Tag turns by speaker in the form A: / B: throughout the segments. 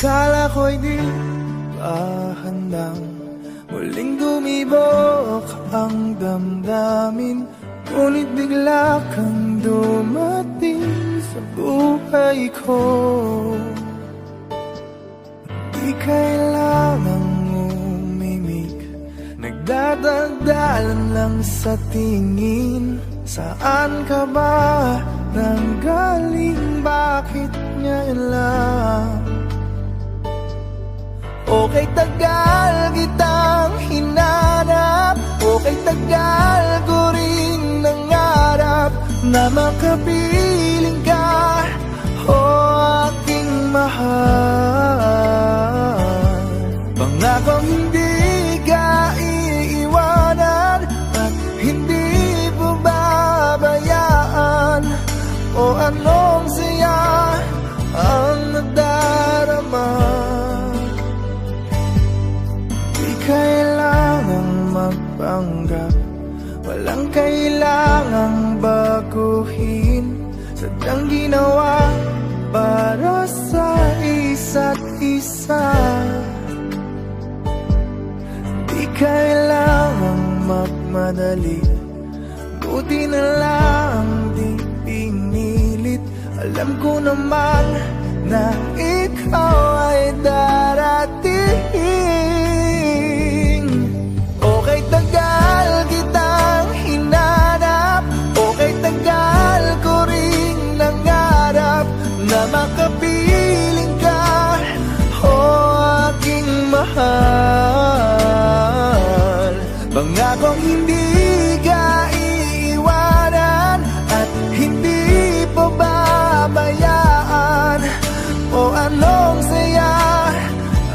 A: Akala ko'y di pa handang muling dumibok ang damdamin, ngunit bigla kang dumating sa buhay ko. Di kailangang umimik, nagdadagdalan lang sa tingin. Saan ka ba nanggaling? Bakit ngayon lang? Okay, tagal kitang hinanap, okay, tagal ko rin nangarap na makapiling ka, o aking mahal. Pangakong hindi ka iiwanan at hindi babayaan, o anong saya ang nadarama. Kailangang magpanggap, walang kailangang baguhin, sadyang ginawa para sa isa't isa. Di kailangang magmadali, buti na lang di pinilit. Alam ko naman na ikaw ay darating. Okay, tagal kitang hinanap, okay, tagal ko rin nangarap na makapiling ka, o aking mahal. Pangakong hindi ka iiwanan at hindi pababayaan, o anong saya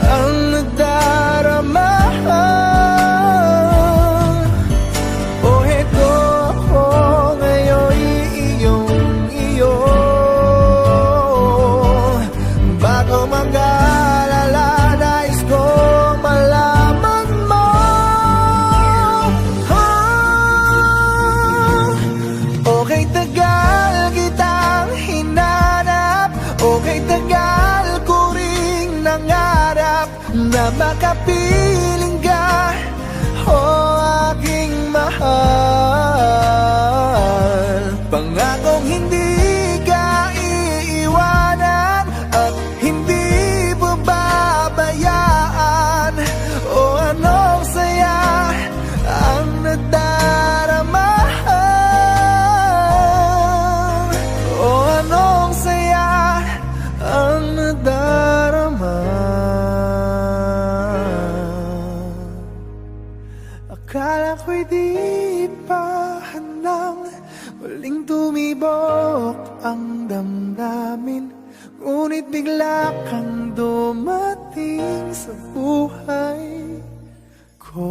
A: ang nadarama. Na makapiling ka, o aking mahal. Pangakong hindi ka iiwanan at hindi babayaan, o anong saya ang nadarama, o anong saya ang nadarama. Akala ko'y di pa handang muling tumibok ang damdamin, ngunit bigla kang dumating sa buhay ko.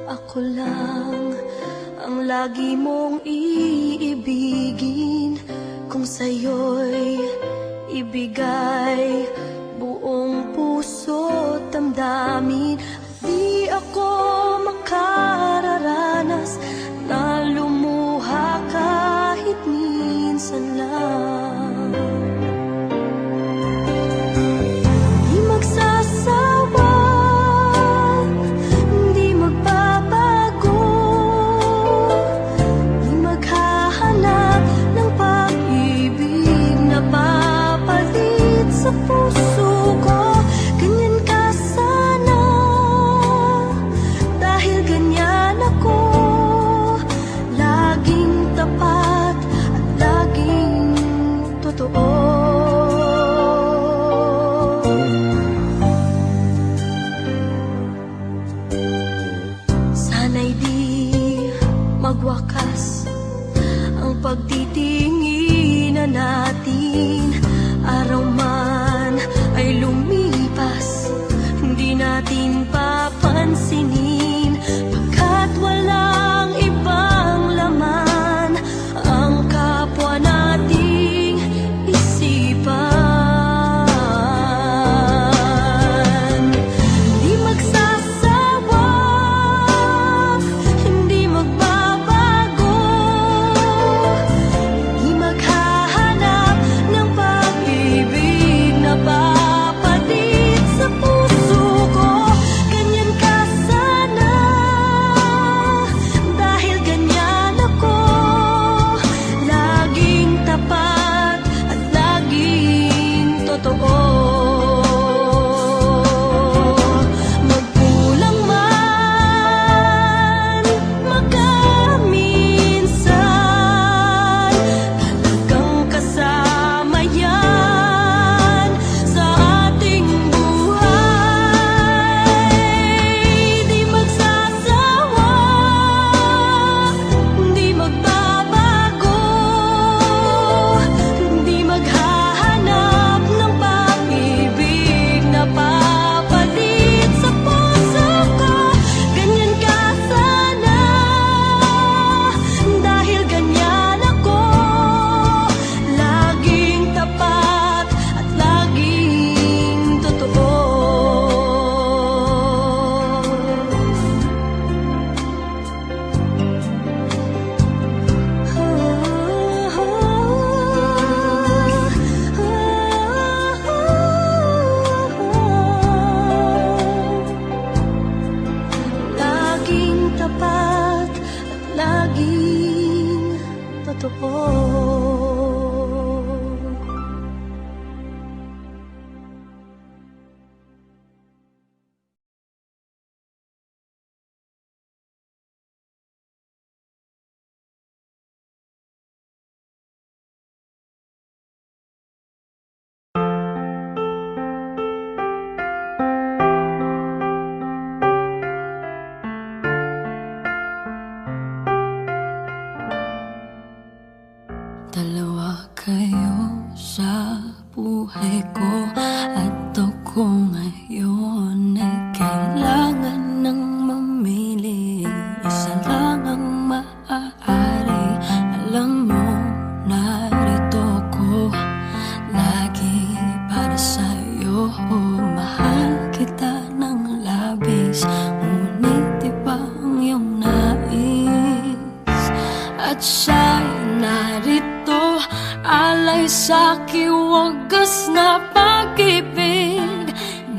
B: Ako lang ang lagi mong iibigin, kung sa'yo'y ibigay buong puso't damdamin. Di ako makararanas na lumuha kahit minsan lang. Di magsasawa, di magbabago, di maghahanap ng pag-ibig na papalit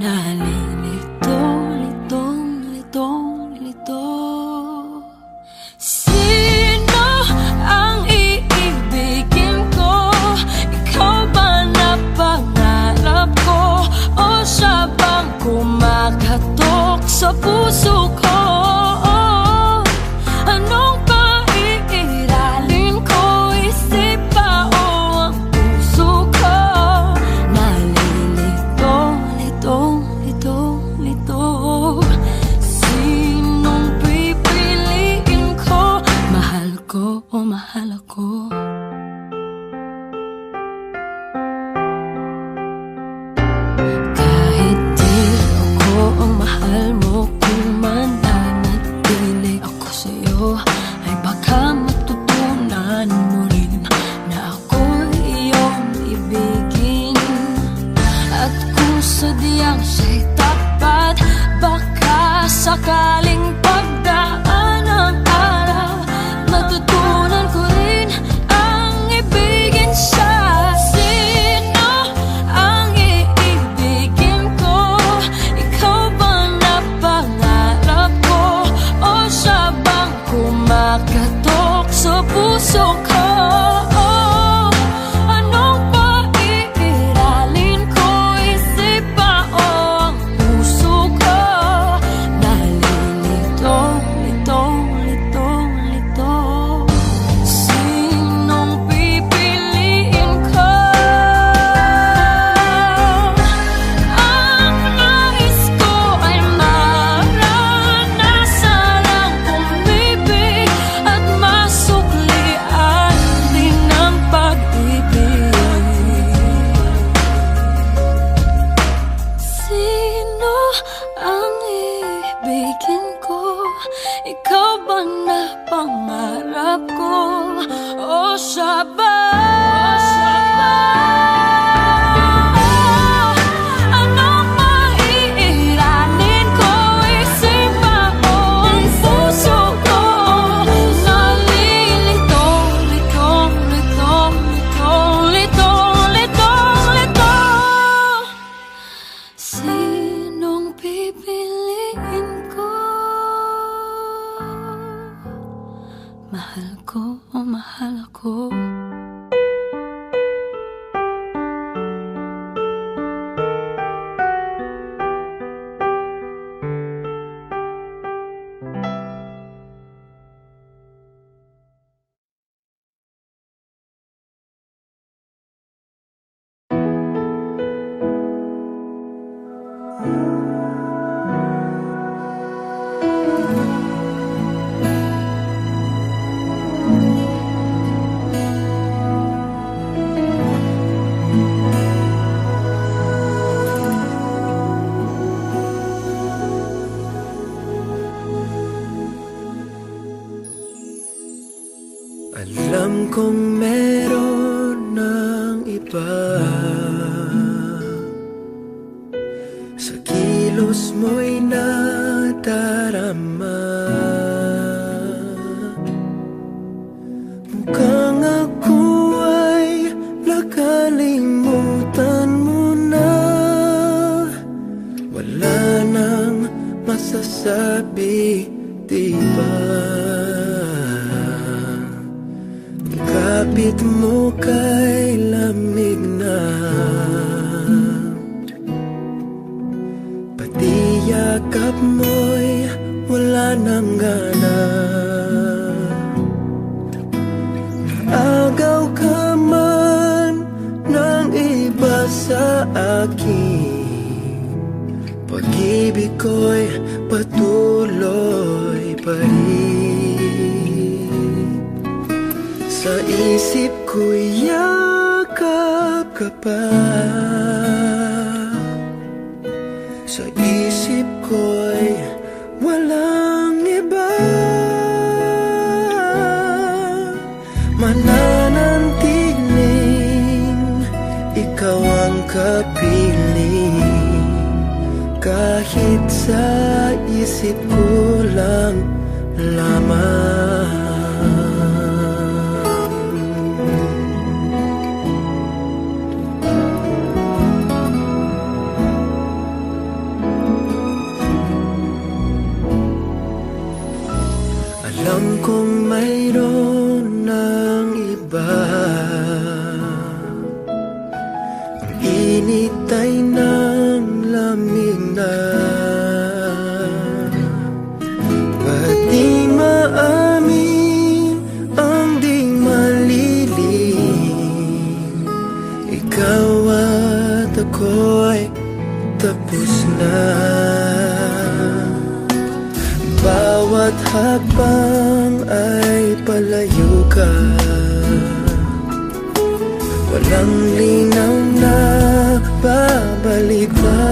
B: nalilito, lito. Sino ang iibigin ko? Ikaw ba na pangarap ko? O siya bang kumakatok sa puso ko? Anong paiiralin ko? Isip ba o ang puso ko? Nalilito, lito. Sinong pipiliin ko? Mahal ko o mahal ako? Kahit di ako ang mahal mo, kung mananatili ako sa'yo, ay baka matutunan mo rin na ako'y iyong ibigin. At kung sadyang siya'y tapat, baka sakaling pagdaan ng araw, matutunan ko rin ang ibigin siya. Sino ang iibigin ko? Ikaw ba na pangarap ko? O siya bang kumakatok sa puso ko? Anong paiiralin ko? Isip ba o ang puso ko? Nalilito, lito. Sinong pipiliin ko? Ang nais ko ay maranasan ang umibig at masuklian din ang pag-ibig. Sino ang ibigin ko? Ikaw ba na pangarap ko? O siya ba? Anong maiiralin ko? Isip ba o ang puso ko? Nalilito, lito. Sinong pipiliin ko? Mahal ko o mahal ako?
A: Alam kong meron ng iba sa kilos mo'y nadarama. Mukhang ako ay nakalimutan mo na. Wala nang masasabi, diba? Kapit mo kay lamig na, pati yakap mo'y wala nang gana. Naagaw ka man ng iba sa akin, pag-ibig ko'y patuloy pa rin. Sa isip ko'y yakap ka pa, sa isip ko'y walang iba. Mananantiling ikaw ang kapiling, kahit sa isip ko lang lamang. hakbang ay palayo ka. Walang linaw na babalik pa.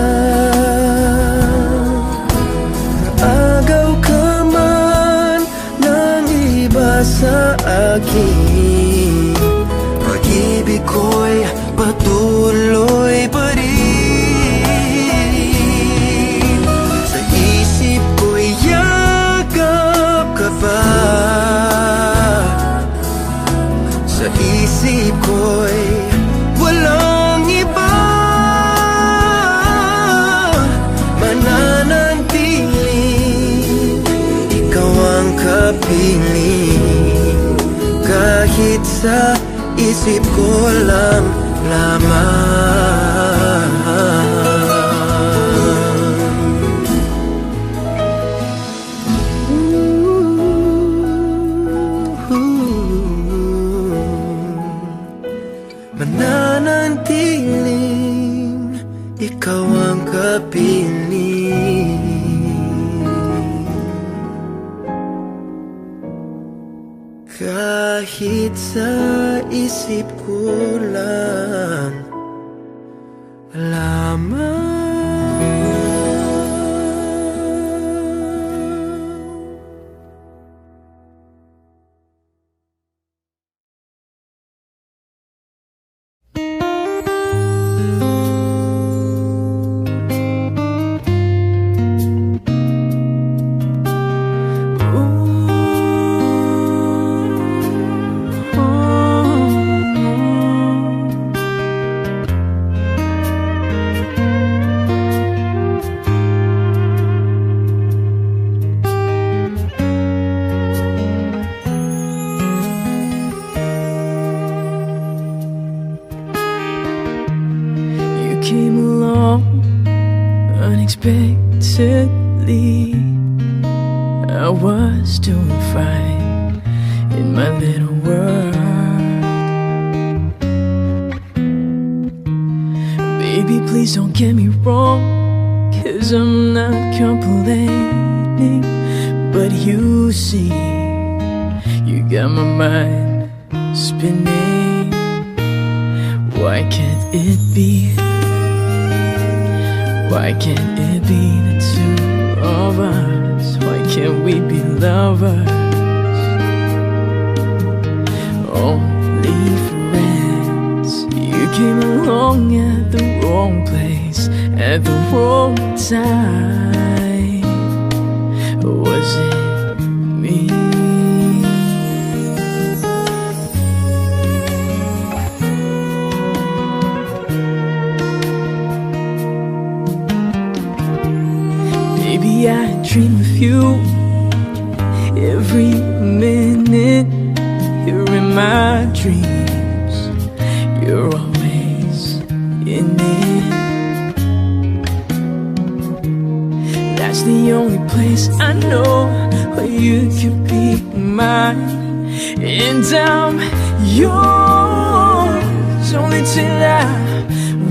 A: Naagaw ka man ng iba sa akin, pag-ibig ko'y patuloy pa rin. Sa isip ko'y yakap ka pa. Sa isip ko'y walang iba. Mananatiling ikaw ang kapiling, kahit sa isip ko lang lamang. Mananatiling ikaw ang kapiling, kahit sa isip ko lang lamang.
C: Came along unexpectedly. I was doing fine in my little world. Baby, please don't get me wrong, 'cause I'm not complaining. But you see, you got my mind spinning. Why can't it be? Why can't it be the two of us? Why can't we be lovers? Only friends. You came along at the wrong place, at the wrong time. Was it me? Maybe I dream of you every minute. You're in my dreams, you're always in it. That's the only place I know where you could be mine. And I'm yours only till I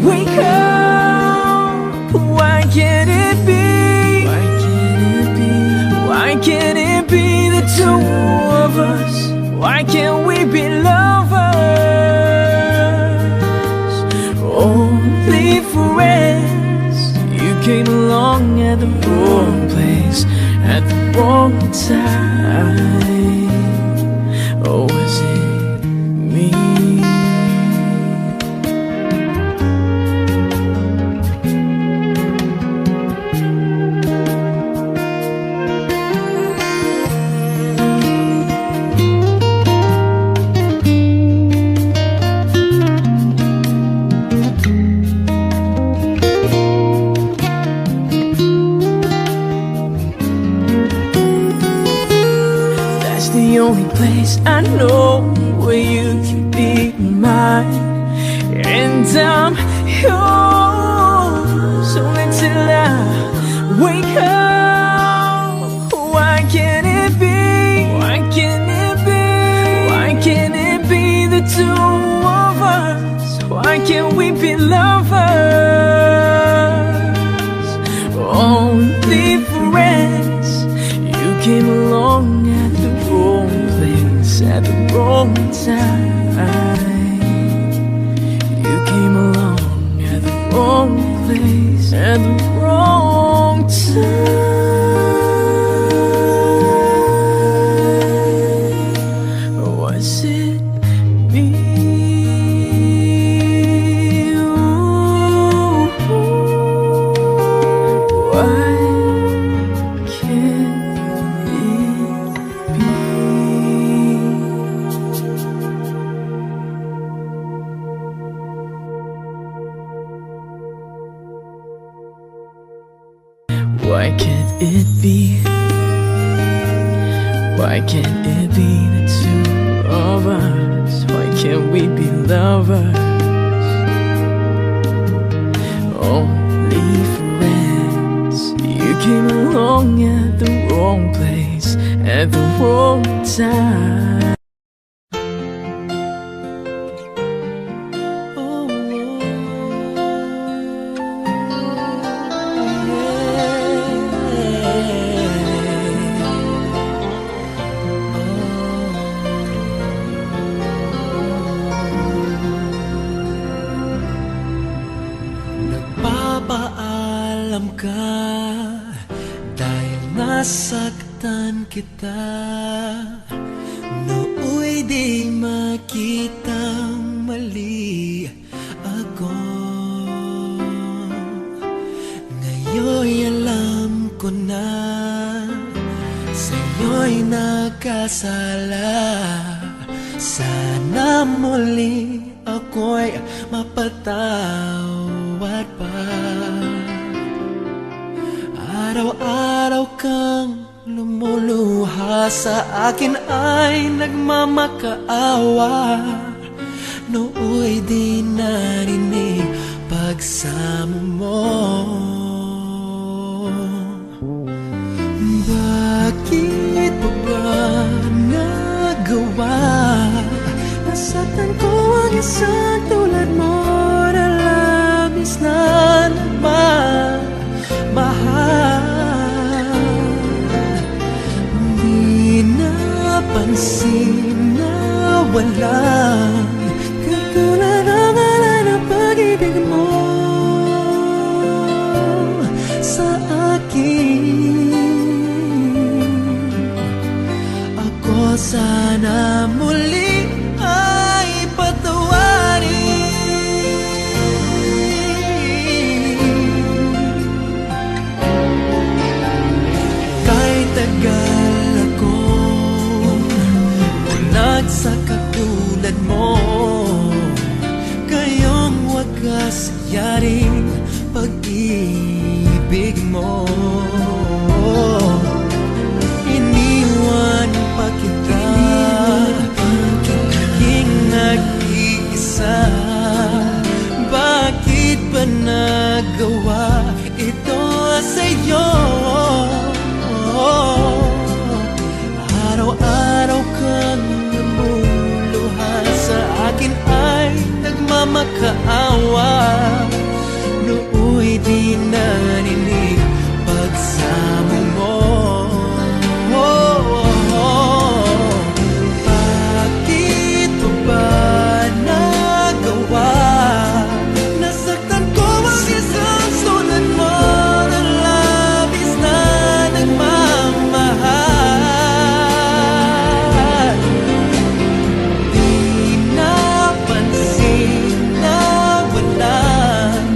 C: wake up. Why can't it be? Why can't it be the two of us? Why can't we be lovers? Only friends. You came along at the wrong place, at the wrong time. Or was it me? The only place I know where you can be mine. And I'm yours only till I wake up. Why can't it be? Why can't it be? Why can't it be the two of us? Why can't we be lovers? Only friends. You came along at the wrong time. You came along at the wrong place at the wrong time. Was it me? Ooh, why can't it be? Why can't it be? Why can't it be the two of us? Why can't we be lovers? Only friends. You came along at the wrong place at the wrong time.
A: Nagpapaalam ka dahil nasaktan kita. Nooy di makitang mali ako. Ngayon'y alam ko na sa'yo'y nakasala. Sana muli ako'y mapatawad pa. Araw-araw kang lumuluha sa akin ay nagmamakaawa. Nooy di narinig pagsamo mo. Bakit pa ba nagawa? Nasaktan ko ang isang tulad mo na labis na nagmamahal. Di napansin na walang katulad ang alay ng pag-ibig mo sa akin. Ako sana muli ay patawarin. Kahit tagal akong bulag sa katulad mo, kayong wagas yaring pag-ibig mo. Iniwan pa kita, naging nag-iisa. Bakit ba nagawa ito sa'yo? Araw-araw kang namuluha sa akin ay nagmamakaawa. Nooy di narinig pagsamo mo. Bakit pa ba nagawa? Nasaktan ko ang isang sulat mo na labis na nagmamahal. Di napansin na walang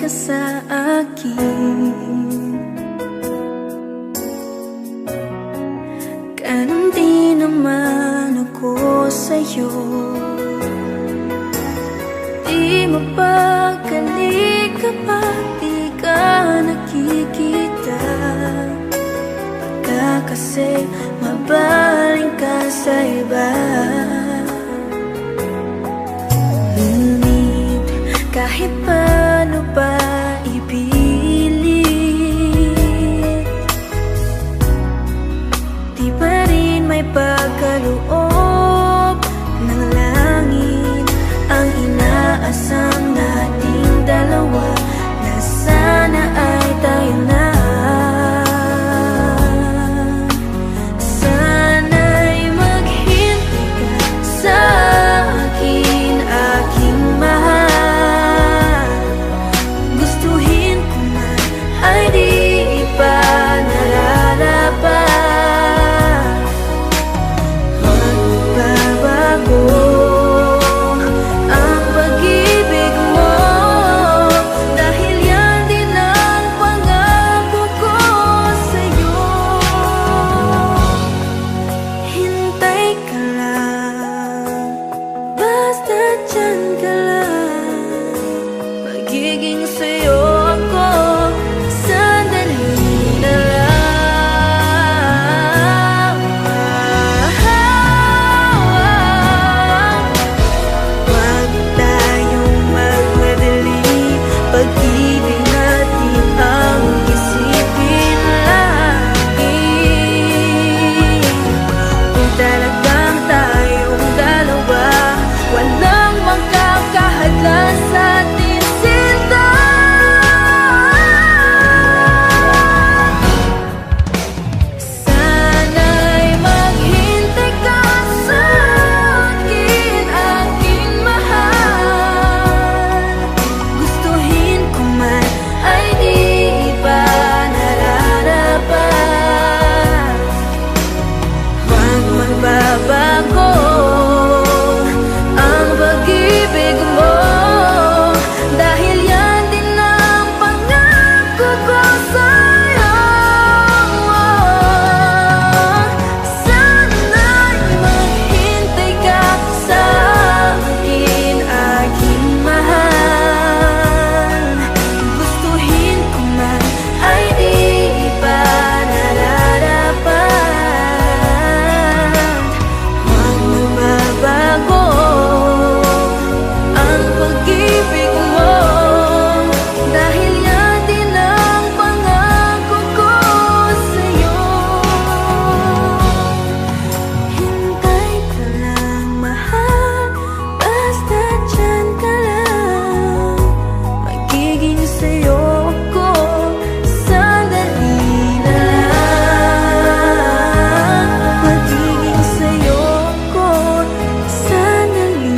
B: ka sa akin. Ganon din naman ako sa'yo. Di mapagkali kapag di ka nakikita. Baka kasi mabaling ka sa iba. Ngunit kahit paano pa ipilit, di pa rin may pagkaloob ng langit ang inaasam nating dalawa, na sana ay tayo na. Sana'y maghintay ka sa akin, aking mahal. Gustuhin ko man ay di pa nararapat. Magbabago ang pag-ibig mo, dahil yan din ang pangako ko sa'yo. Hintay ka lang, basta dyan ka lang. Magiging sa'yo ako sandali na lang. Huwag tayong magmadali, pag-ibig natin ang isipin lagi. Kung talagang tayong dalawa, walang makakahadlan sa ating sinta. Sana'y maghintay ka sa akin, aking mahal. Gustuhin ko man ay di pa nararapat. Huwag magbabago ang pag-ibig mo, dahil yan din ang pangako ko sa'yo. Sana'y maghintay ka sa akin, aking mahal. Gustuhin ko man ay di pa nararapat. Huwag magbabago ang pag-ibig mo, dahil yan din ang pangako ko sa'yo. Hintay ka lang, mahal, basta dyan ka lang. Magiging sa'yo ako sandali na lang. Magiging sa'yo ako sandali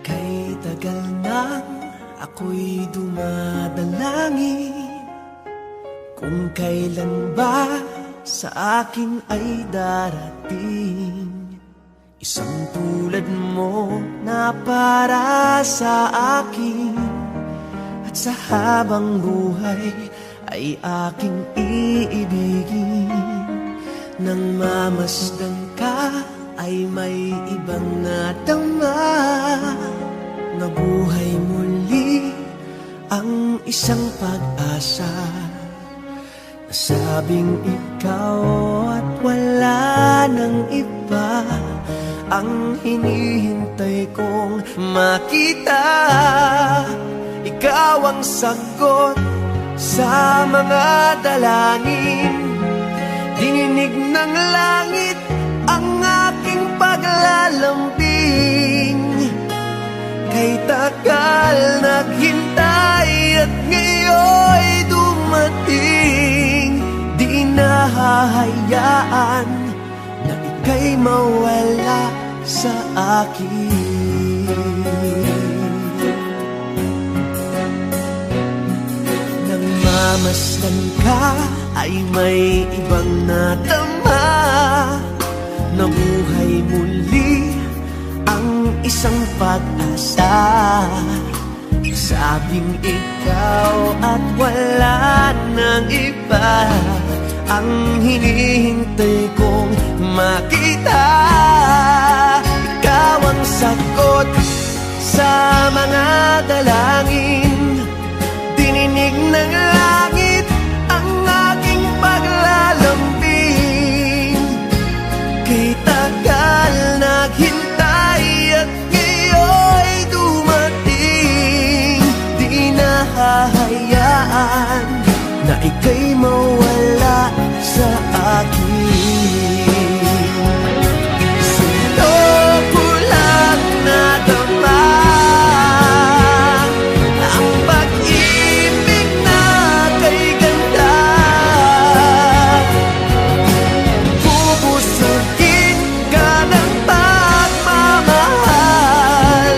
A: Kay tagal nang ako'y dumadalangin, kung kailan ba sa akin ay darating isang tulad mo na para sa akin. At sa habang buhay ay aking iibigin. Nang mamasdan ka ay may ibang nadama, nabuhay muli ang isang pag-asa. Nasabing ikaw at wala nang iba ang hinihintay kong makita. Ikaw ang sagot sa mga dalangin. Dininig ng langit ang aking paglalambing. Kay tagal naghintay at ngayon'y dumating. Di nahahayaan na ika'y mawala sa akin. Nang mamasdan ka ay may ibang natama. Nabuhay muli ang isang pag-asa. Sabing ikaw at wala nang iba ang hinihintay kong makita. Ikaw ang sagot sa mga dalangin. Dininig ng langit ang aking paglalambing. Kay tagal naghintay at ngayon'y dumating. Di nahahayaan na ika'y mawala sa akin. Sa'yo ko lang nadama ang pag-ibig na kay ganda. Bubusugin ka ng pagmamahal.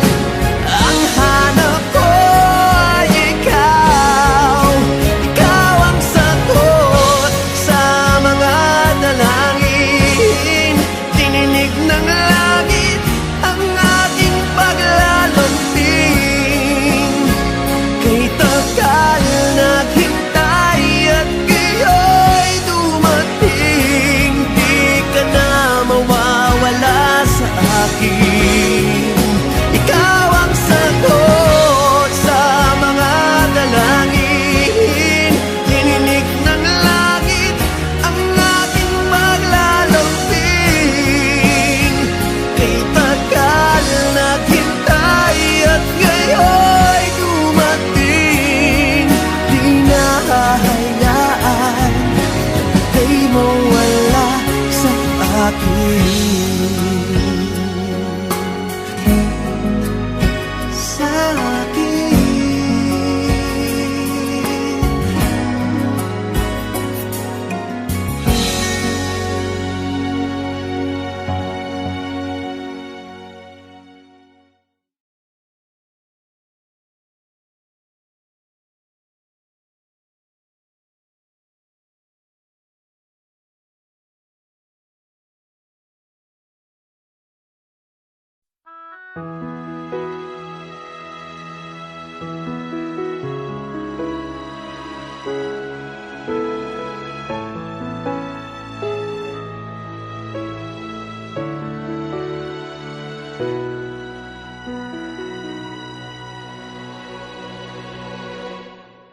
A: Ang hanap ko ay ikaw. Ikaw ang sagot sa mga dalangin. Dininig ng langit ang aking paglalambing. Kay tagal naghintay at ngayon'y dumating. Di ka na mawawala sa akin. Ikaw ang sagot sa mga dalangin. Dininig ng langit ang aking paglalambing. Kay tagal naghintay at ngayon'y dumating. Di nahahayaan ika'y mawala sa akin. Sa akin.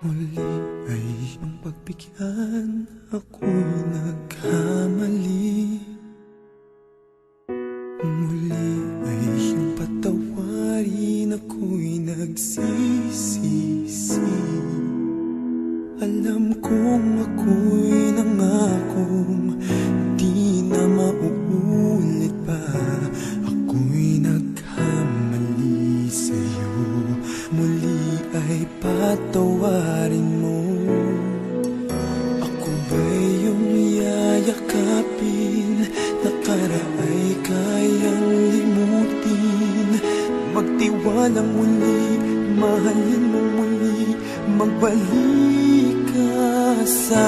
D: Muli ay iyong pagbigyan, ako'y nagkamali. Muli ay iyong patawarin, ako'y nagsisisi. Alam kong ako'y nangakong di na mauulit pa. Ako'y nagkamali sa'yo. Muli ay patawarin mo. Ako ba'y iyong yayakapin? Nakaraay kayang limutin. Magtiwalang muli, mahalin mo muli. Magbalik ka sa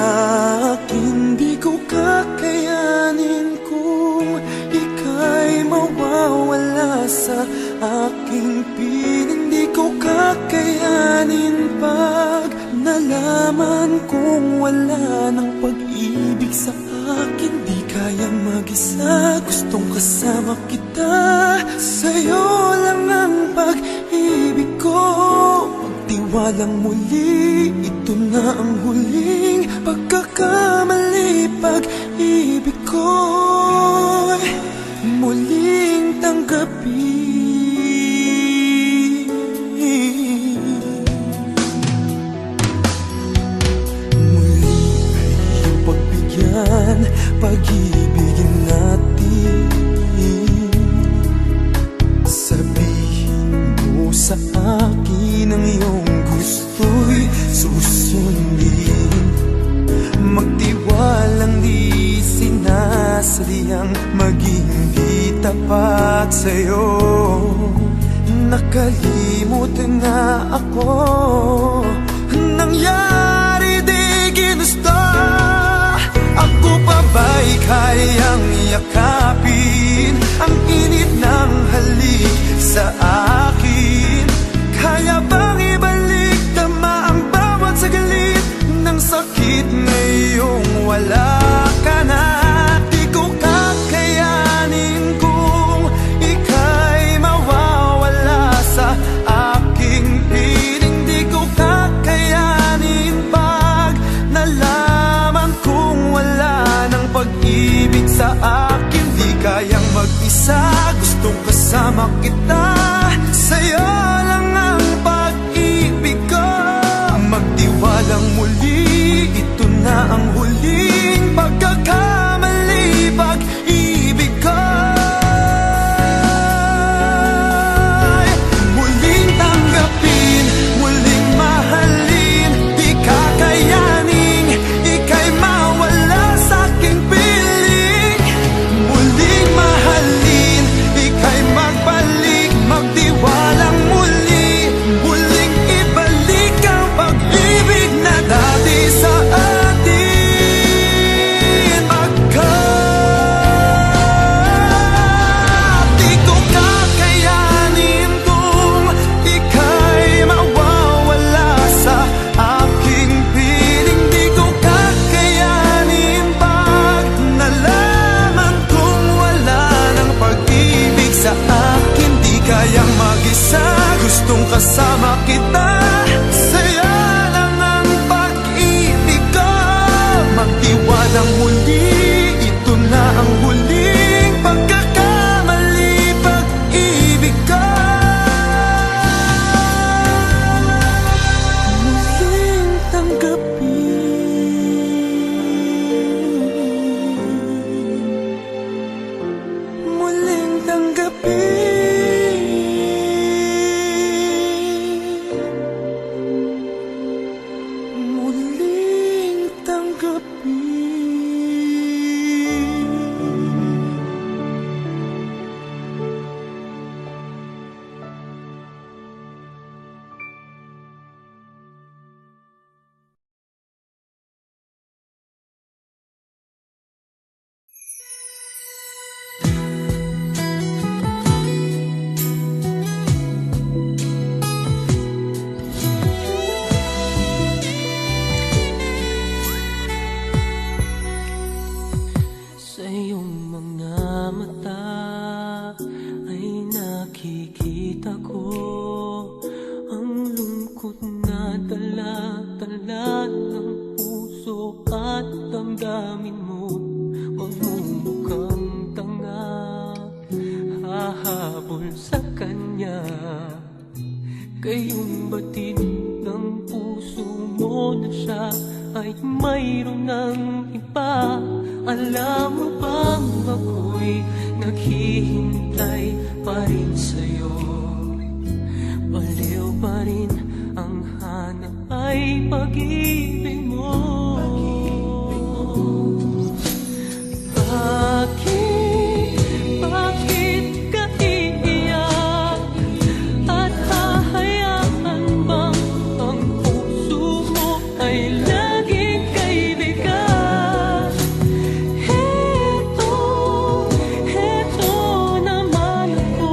D: akin. Di ko kakayanin kung ika'y mawawala sa aking piling. Di ko kakayanin pag nalaman kong wala ng pag-ibig sa akin. Di kaya mag-isa, gustong kasama kita. Sa'yo lang ang pag-ibig ko. Magtiwalang muli, ito na ang huling pagkakamali. Pag-ibig ko muling gabi. Muli ay iyong pagbigyan, pag-ibigin natin. Sabihin mo sa akin ang iyong gusto'y susundin. Magtiwalang di sinasadyang maging di tapat sa'yo. Nakalimutan na ako, nangyari di ginusto. Ako pa ba'y kayang yakapin ang init ng halik sa akin? Kaya bang ibalik tama ang bawat saglit ng sakit ngayong wala ka na? Di ko kakayanin kung ika'y mawawala sa aking piling. Di ko kakayanin pag nalaman kong wala ng pag-ibig sa akin. Di kayang mag-isa, gustong kasama kita. Sa'yo lang ang pag-ibig ko. Magtiwalang muli, ito na ang huling pagkakamali. Pag-ibig ko muling tanggapin, muling mahalin. Di kakayaning ika'y mawala sa aking piling. Muling mahalin, ika'y magbalik, magtiwalang muli. Muling ibalik ang pag-ibig na dati sa atin. Di ko kakayanin kung ika'y mawawala sa aking piling. Di ko kakayanin pag nalaman kong wala ng pag-ibig sa akin. Di kayang mag-isa, gustong kasama kita. Sa'yo lang ang pag-ibig ko. Magtiwalang muli, ito na ang huling pagkakamali. Pag-ibig ko muling tanggapin, muling tanggapin, muling tanggapin.
C: Sa iyong mga mata ay nakikita ko ang lungkot na dala-dala ng puso at damdamin mo. Magmumukhang tanga, hahabol sa kanya. Kayong batid ng puso mo na siya ay mayroon ng iba. Alam mo bang ako'y naghihintay pa rin sa'yo? Baliw pa rin ang hanap ay pag-ibig mo. Bakit ka iiyak? At hahayaan bang ang puso mo ay laging kaibigan? Heto naman ako,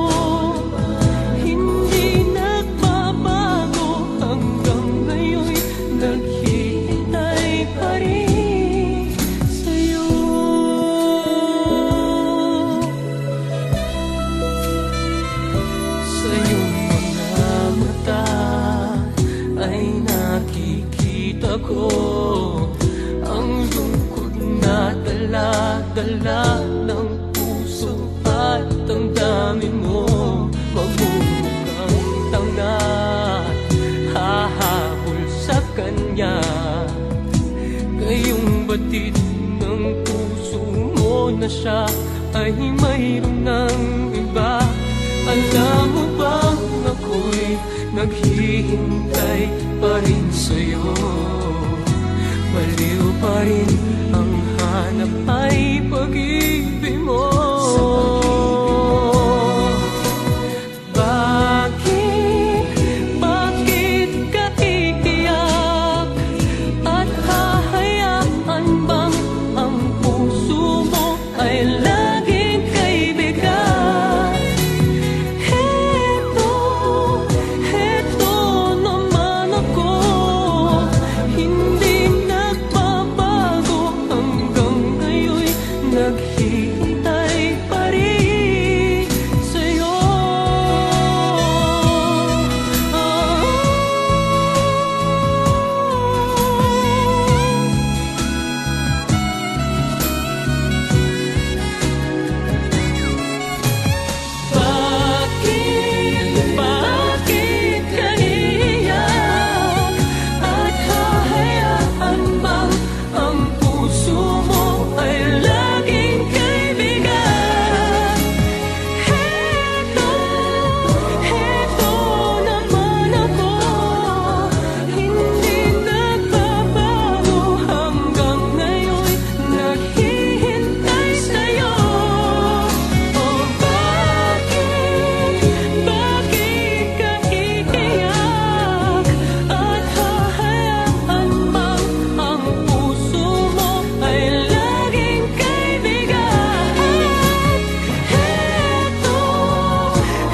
C: hindi nagbabago. Hanggang ngayon'y naghihintay pa rin sa'yo. Sa iyong mga mata ay nakikita ko ang lungkot na dala-dala ng puso at ang damdamin mo, magmumukhang tanga, hahabol sa kanya. Ngayong batid ng puso mo na siya ay mayroon ng iba. Alam mo bang ako'y naghihintay pa rin sa'yo? Baliw pa rin ang hanap ay pag-ibig mo. Bakit ka iiyak? At hahayaan bang ang puso mo ay laging kaibigan? Heto naman ako, hindi nagbabago hanggang ngayon, naghihintay pa rin sa'yo. Bakit ka iiyak? At hahayaan bang ang puso mo ay laging kaibigan? Heto naman ako, hindi nagbabago hanggang ngayon, naghihintay sa'yo. Oh, bakit ka iiyak? At hahayaan bang ang puso mo ay laging kaibigan?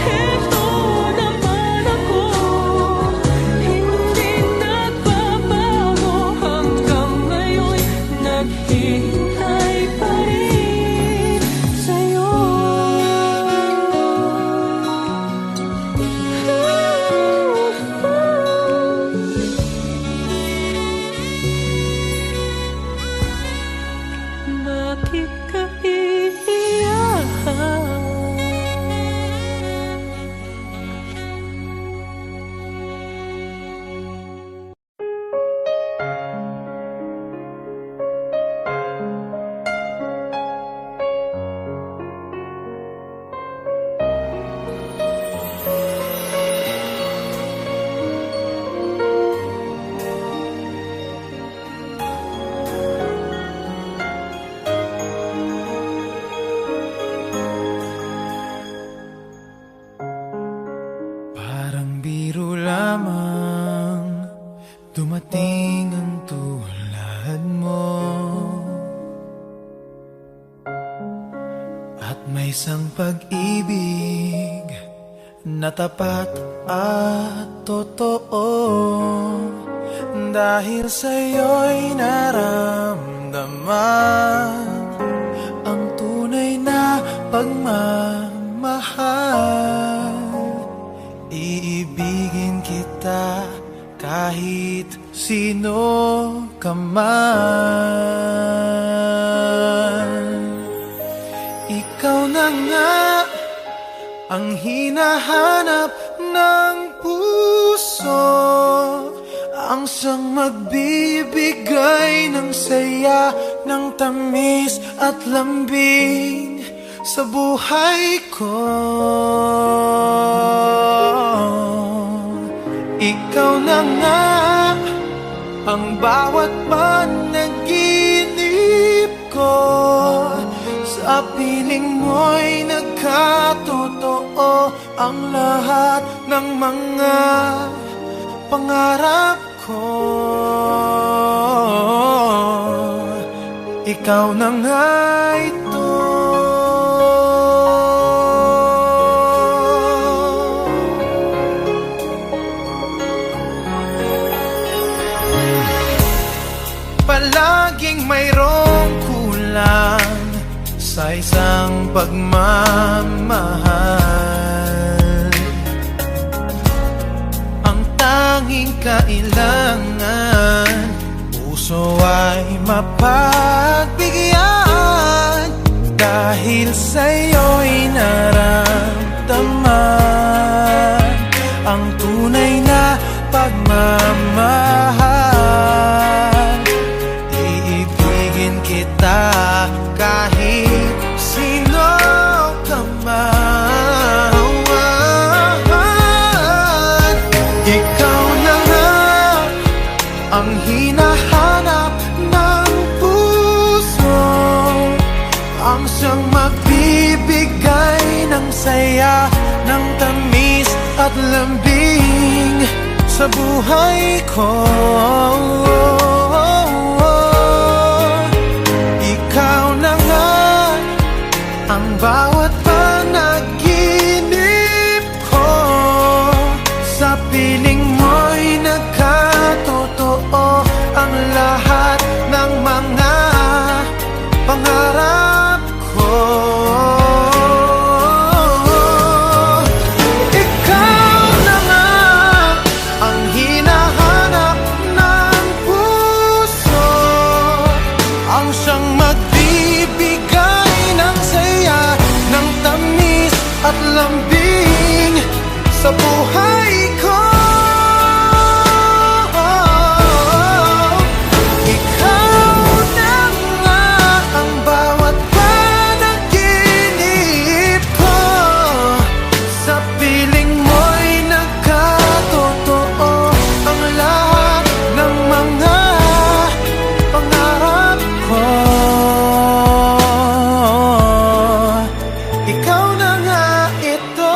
C: Heto naman ako, hindi nagbabago hanggang ngayon, naghihintay pa rin sa'yo. Bakit ka iiyak?
D: Parang biro lamang dumating ang tulad mo, at may isang pag-ibig na tapat at totoo. Dahil sa'yo'y naramdaman ang tunay na pagmamahal. Iibigin kita kahit sino ka man. Ikaw na nga ang hinahanap ng puso, ang siyang magbibigay ng saya, ng tamis at lambing sa buhay ko. Ikaw na nga ang bawat panaginip ko, sa piling mo'y nagkatotoo ang lahat ng mga pangarap ko. Ikaw na nga ito. Palaging mayroong kulang sa isang pagmamahal. Ang tanging kailangan, puso ay mapagbigyan. Dahil sa'yo'y naramdaman saya ng tamis at lambing sa buhay ko. Ikaw na nga ang bawat panaginip ko. Sa piling mo'y nagkatotoo ang lahat ng mga pangarap ko. Ikaw na nga ang hinahanap ng puso, ang siyang magbibigay ng saya, ng tamis at lambing sa buhay ko. Ikaw na nga ito.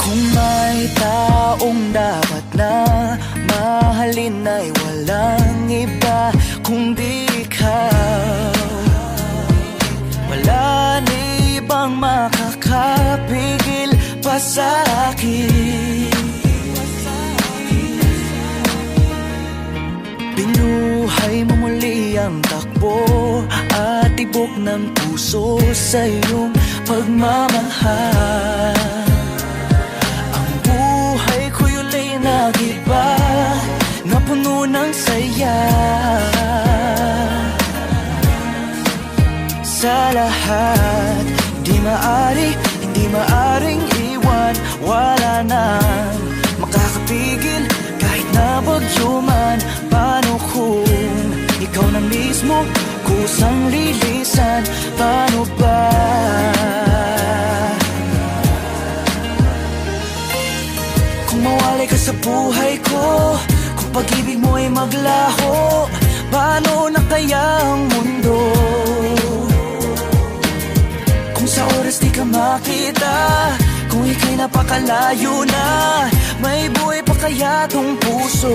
A: Kung may taong dapat na mahalin ay walang iba kundi ikaw. Wala na ibang makakapigil pa sa akin. Binuhay mo muli ang takbo at tibok ng puso sa iyong pagmamahal. Ang buhay ko'y ulay nag-iba na puno ng saya. Sa lahat, hindi maaring iwan. Wala nang makakapigil kahit na bagyo man. Paano kung ikaw na mismo kusang lilisan? Paano ba? Kung mawalay ka sa buhay ko, kung pag-ibig mo ay maglaho, paano na kaya ang mundo? Kung sa oras di ka makita, kung ika'y napakalayo na, may buhay pa kaya tong puso?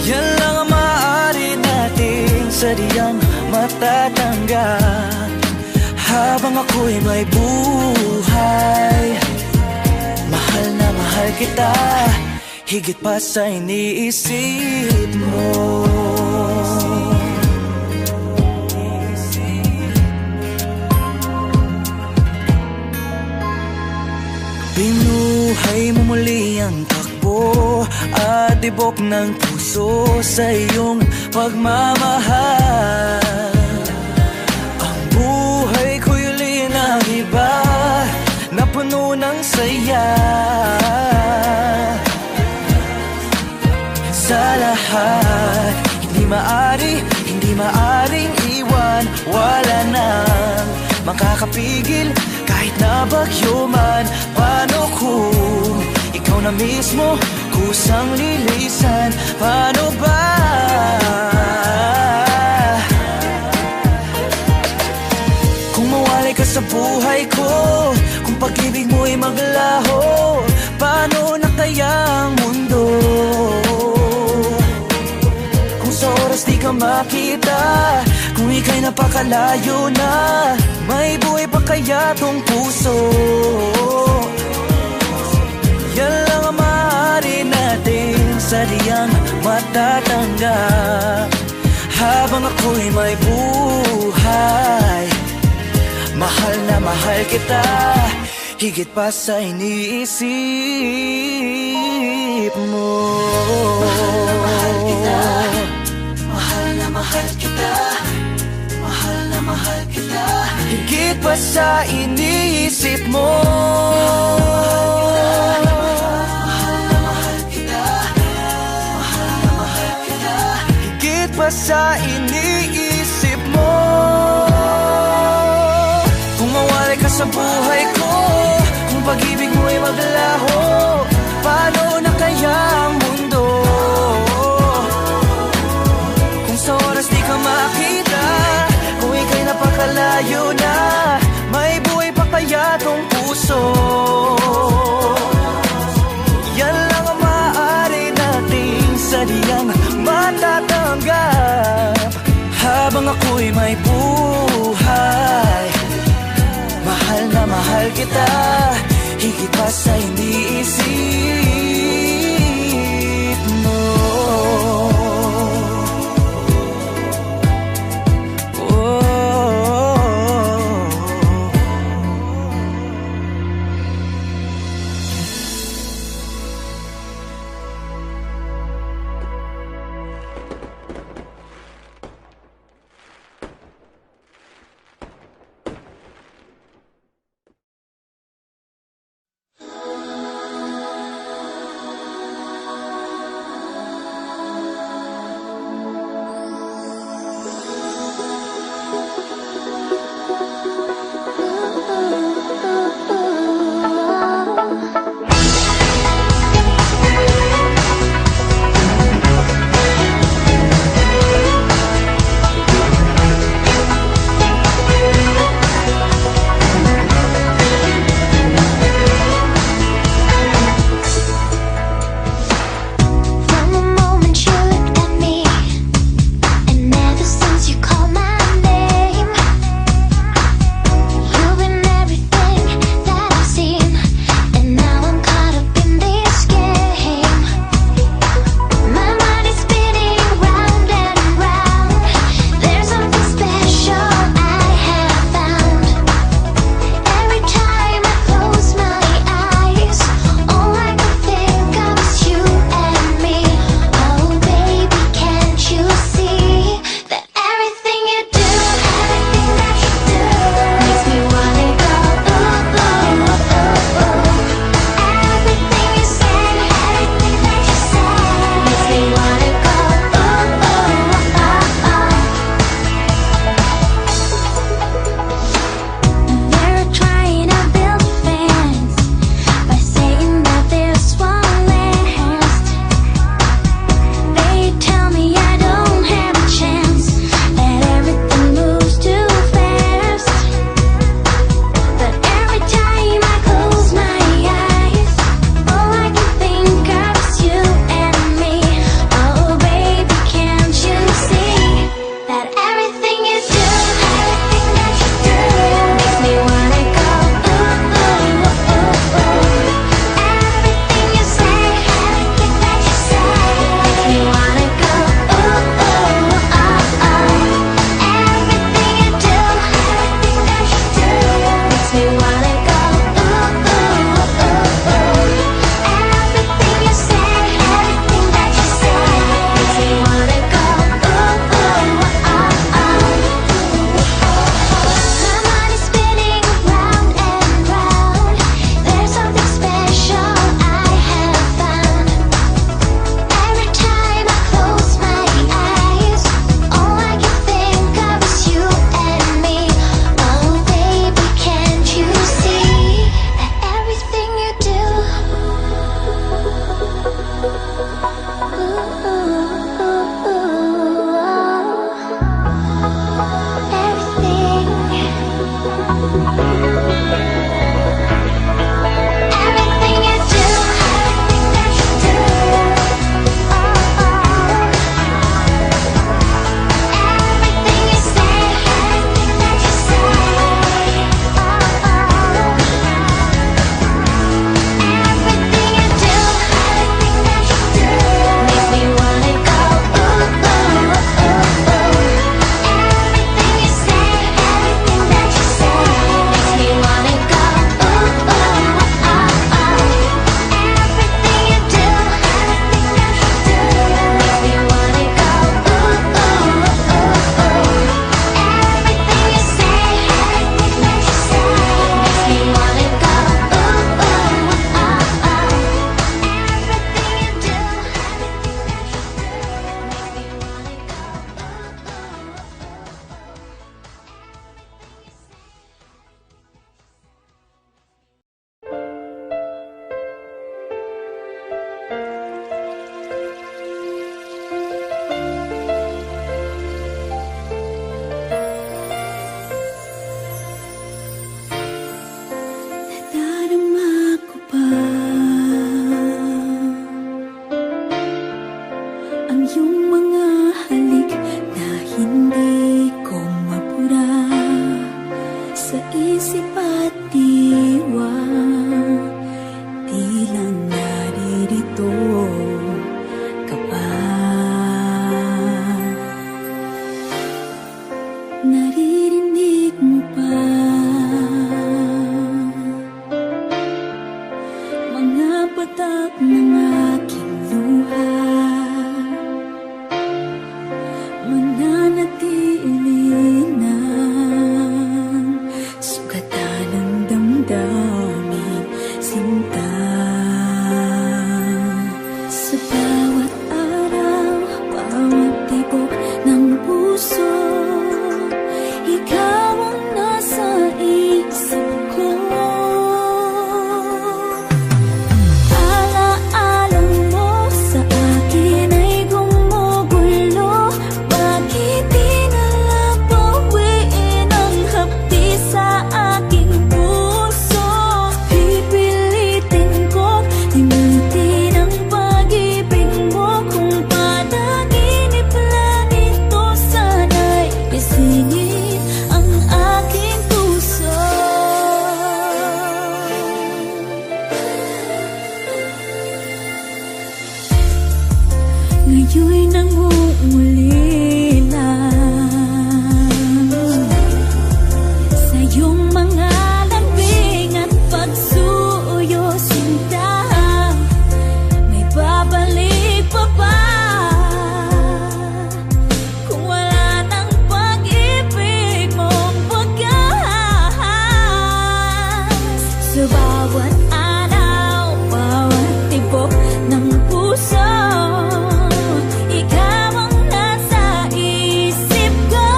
A: Yan lang ang maaari nating sadyang matatanggap habang ako'y may buhay. Mahal na mahal kita, higit pa sa iniisip mo. Binuhay mo muli ang takbo at tibok ng puso sa iyong pagmamahal. Ang buhay ko'y uli nag-iba na puno ng saya. Sa lahat, hindi maaring iwan. Wala nang makakapigil kahit na bagyo man. Paano kung ikaw na mismo kusang lilisan? Paano ba? Kung mawalay ka sa buhay ko, kung pag-ibig mo ay maglaho, paano na kaya ang mundo? Kung sa oras di ka makita, kung ika'y napakalayo na, may buhay pa kaya tong puso? Yan lang ang maaari natin sadyang matatanggap habang ako'y may buhay. Mahal na mahal kita, higit pa sa iniisip mo. Mahal na mahal kita, mahal na mahal kita, higit pa sa iniisip mo. Mahal na mahal kita, mahal na mahal kita, higit pa sa iniisip mo. Kung mawalay ka sa buhay ko, kung pag-ibig mo ay maglaho, paano na kaya ang mundo? Kung sa oras di ka makita, kung ika'y napakalayo na, may buhay pa kaya tong puso? Yan lang ang maaari nating sadyang matatanggap habang ako'y may buhay. Mahal na mahal kita, higit pa sa iniisip mo.
B: iyak ng aking luha, mananatili ng sugatan ng damdamin, sinta. Sa bawat araw, bawat tibok ng puso, ikaw ang nasa isip ko. Ala-alang mo sa akin ay gumugulo. Bakit di na lang bawiin ang hapdi sa aking puso? Pipilitin kong limutin ang pag-ibig mo. Kung panaginip lang ito, sana'y gisingin ang aking puso. Ngayon'y nangungulila sa iyong mga lambing at pagsuyo, sinta. May babalik pa ba kung wala ng pag-ibig mong wagas? Sa bawat araw, bawat tibok ng puso, ikaw ang nasa isip ko.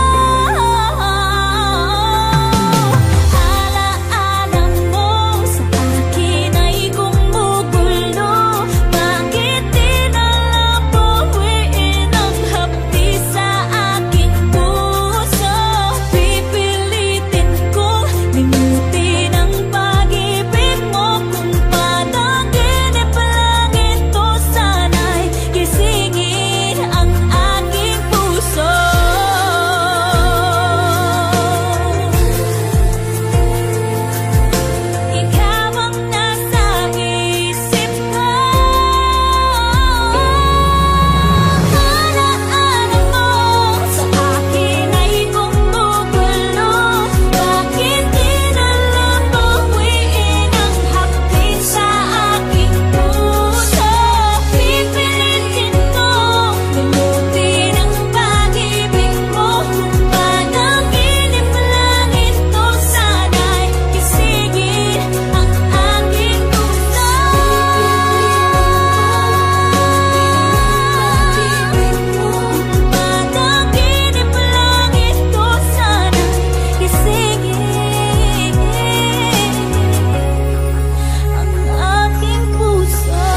B: Ala-alang mo sa akin ay gumugulo. Bakit di na lang bawiin ang hapdi sa aking puso? Pipilitin kong limutin ang pag-ibig mo. Kung panaginip lang ito, sana'y gisingin ang aking puso. Ikaw ang nasa isip ko. Ala-alang mo sa akin ay gumugulo. Bakit di na lang bawiin ang hapdi sa aking puso? Pipilitin kong limutin ang pag-ibig mo. Kung panaginip lang ito, sana'y gisingin ang aking puso. Kung panaginip lang ito, sana'y gisingin ang aking puso.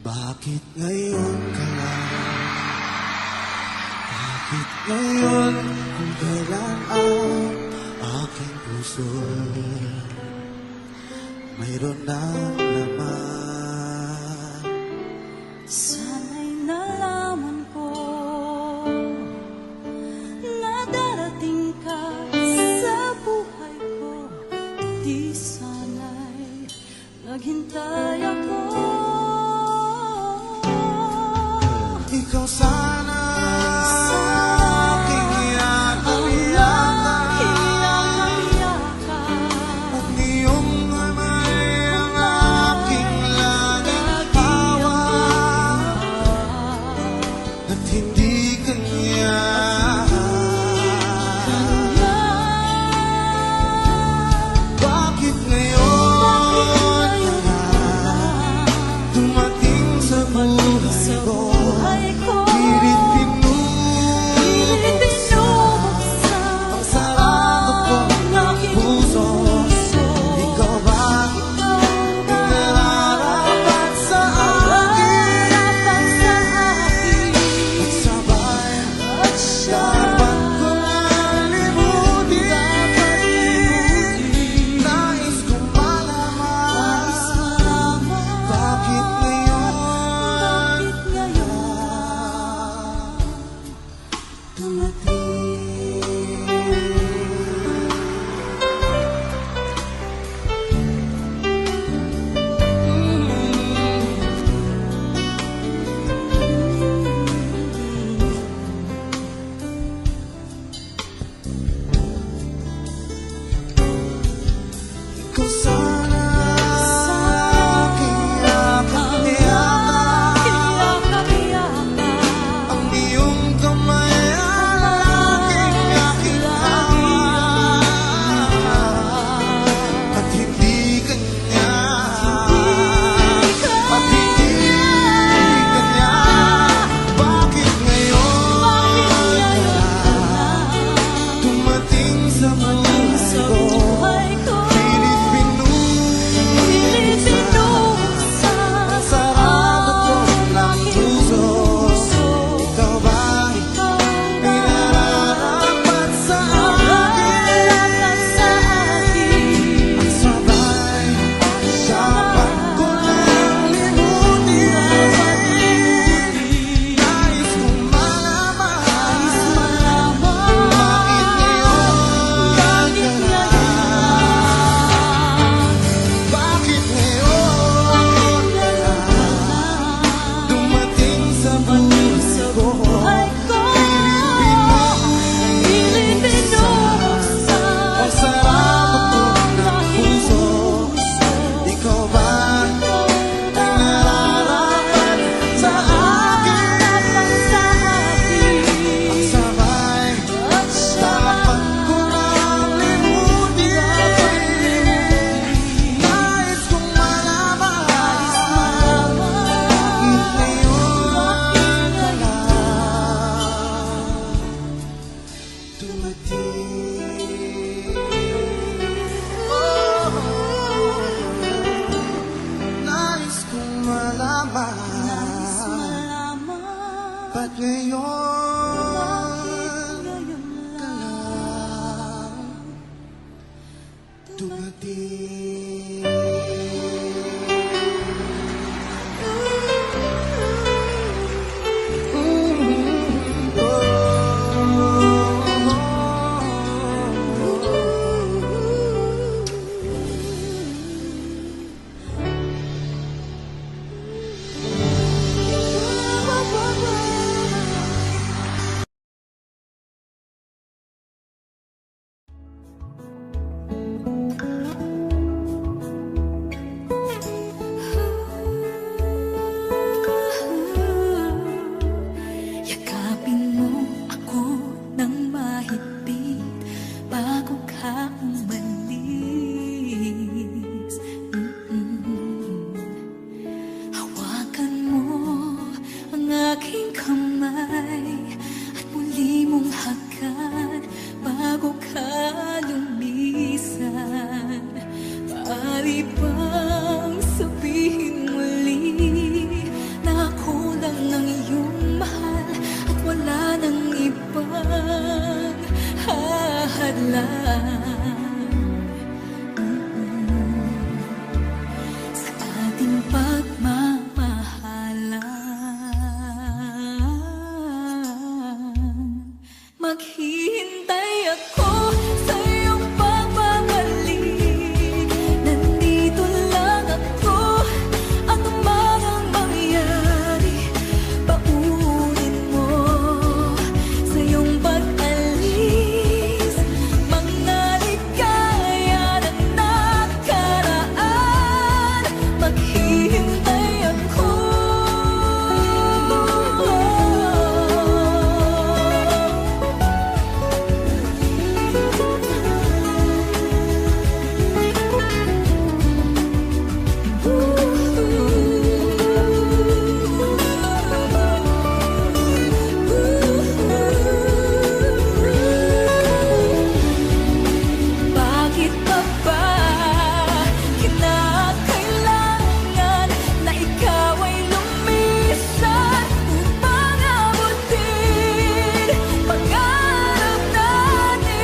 D: Bakit ngayon ka lang? Bakit ngayon kung kailan ang aking puso mayroon ng laman?
B: Sana'y nalaman ko na darating ka sa buhay ko. Di sana'y naghintay ako.
D: Ikaw sana aking iyak-iyakan, at iyong amay ang aking laging hawak. malaman ba't ngayon ka lang dumating.
B: Yakapin mo ako ng mahigpit bago ka umalis. Hawakan mo ang aking kamay at muli mong hagan bago ka lumisan. Maaari bang sabihin muli na ako lang ang iyong mahal at wala nang ibang hahadlang sa ating pagmamahalan? Maghihintay ako sa iyong pagbabalik. Nandito lang ako, ano man ang mangyari. Paunin mo sa iyong pag-alis mga ligaya ng nakaraan. Maghihintay ako. Bakit pa ba kinakailangan na ikaw ay lumisan upang abutin pangarap natin?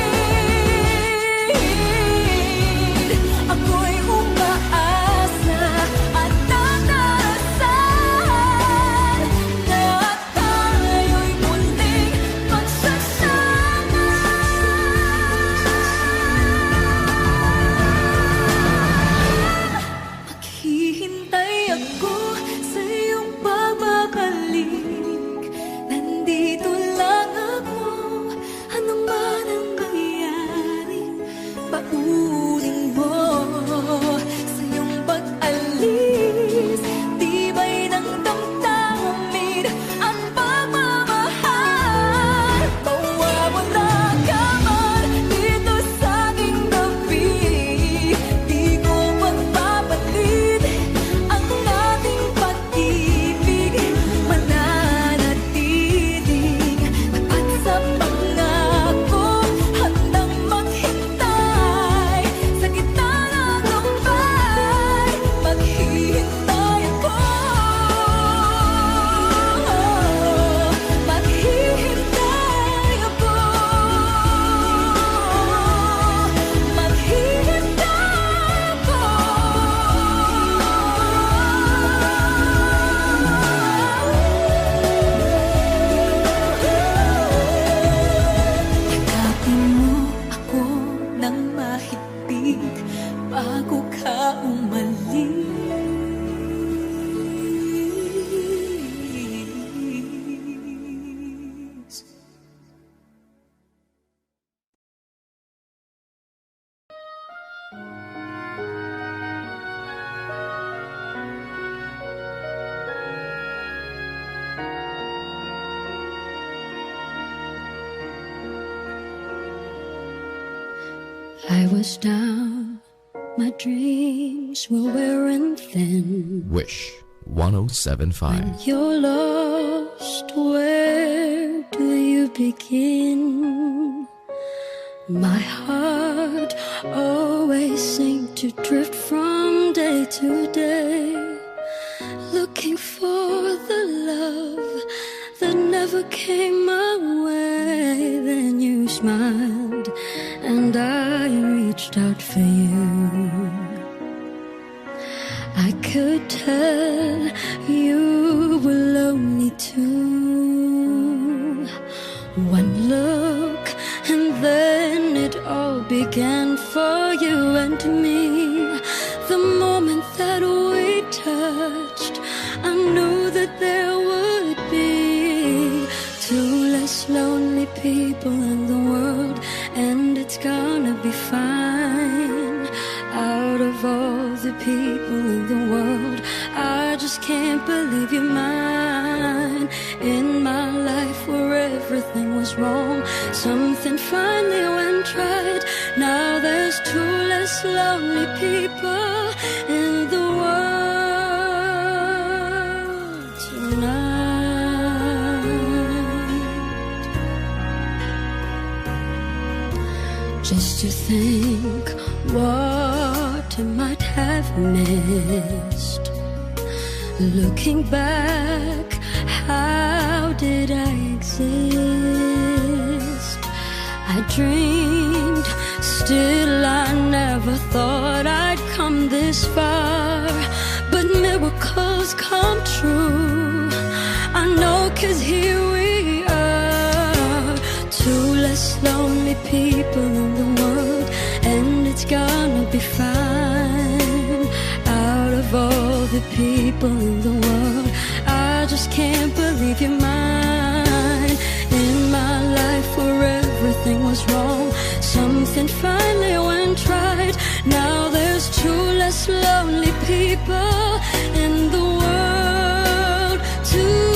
B: Ako'y umaasa at nagdarasal na tayo'y muling magsasama. Maghihintay ako sa iyong pagbabalik. Nandito lang ako, ano man ang mangyari. Paunin mo sa iyong pag-alis. Tibay ng damdamin at pagmamahal. Mawawala ka man dito sa aking tabi. Di ko magpapalit ang ating pag-ibig. Mananatiling tapat sa pangako, handang maghintay sa gitna ng lumbay. Maghihintay ako. Maghihintay ako. Maghihintay ako. Yakapin mo ako ng mahigpit bago ka umalis. I was down, my dreams were wearing thin.
E: Wish 1075.
B: You're lost, where do you begin? My heart always seemed to drift from day to day, looking for the love that never came my way. Then you smiled and I reached out for you. I could tell you were lonely too. One look and then it all began for you and me. The moment that we touched, I knew that there would be two less lonely people in the world, and it's gonna be fine. Out of all the people in the world, I just can't believe you're mine. In my life where everything was wrong, something finally went right. Now there's two less lonely people in the world tonight. Just to think what I might have missed. Looking back, how did I exist? I dreamed, still I never thought I'd come this far. But miracles come true, I know, 'cause here we are. Two less lonely people in the world, and it's gonna be fine. Out of all the people in the world, I just can't believe you're mine. In my life where everything was wrong, something finally went right. Now there's two less lonely people in the world tonight.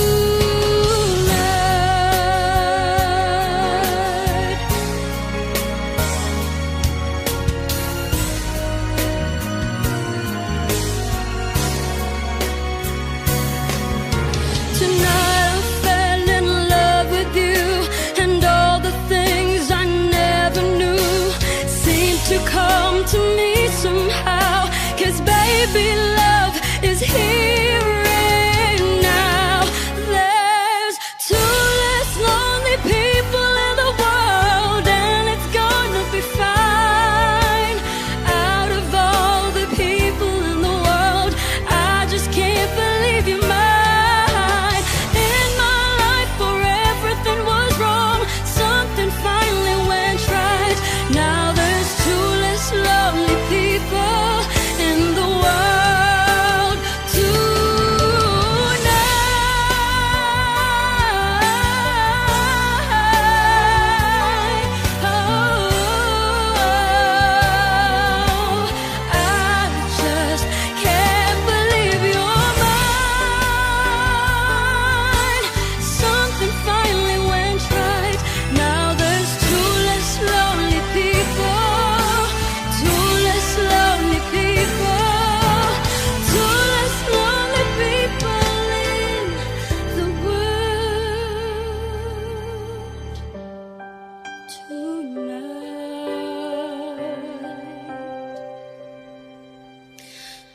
B: Tonight I fell in love with you, and all the things I never knew seem to come to me somehow. 'Cause baby, love is here and now. There's two less lonely people in the world, and it's gonna be fine. Out of all the people in the world, I just can't believe you're mine. In my life where everything was wrong, something finally went right. Now there's two less lonely people in the world tonight. Oh, I just can't believe you're mine. Something finally went right. Now there's two less lonely people. Two less lonely people. Two less lonely people in the world tonight.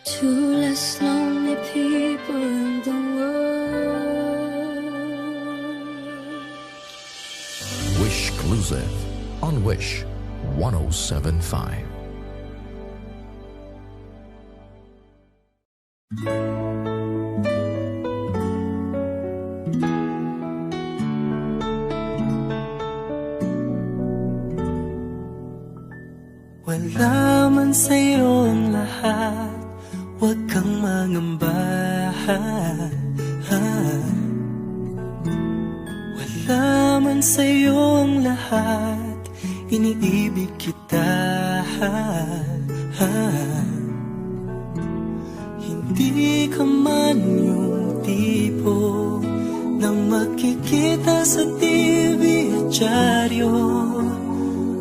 B: Two less lonely people in the world.
E: Wish Exclusive on Wish 1075.
A: Wala man sa'yo ang lahat, huwag kang mangamba. Wala man sa'yo ang lahat, iniibig kita. Hindi ka man yung tipo na makikita sa TV at dyaryo.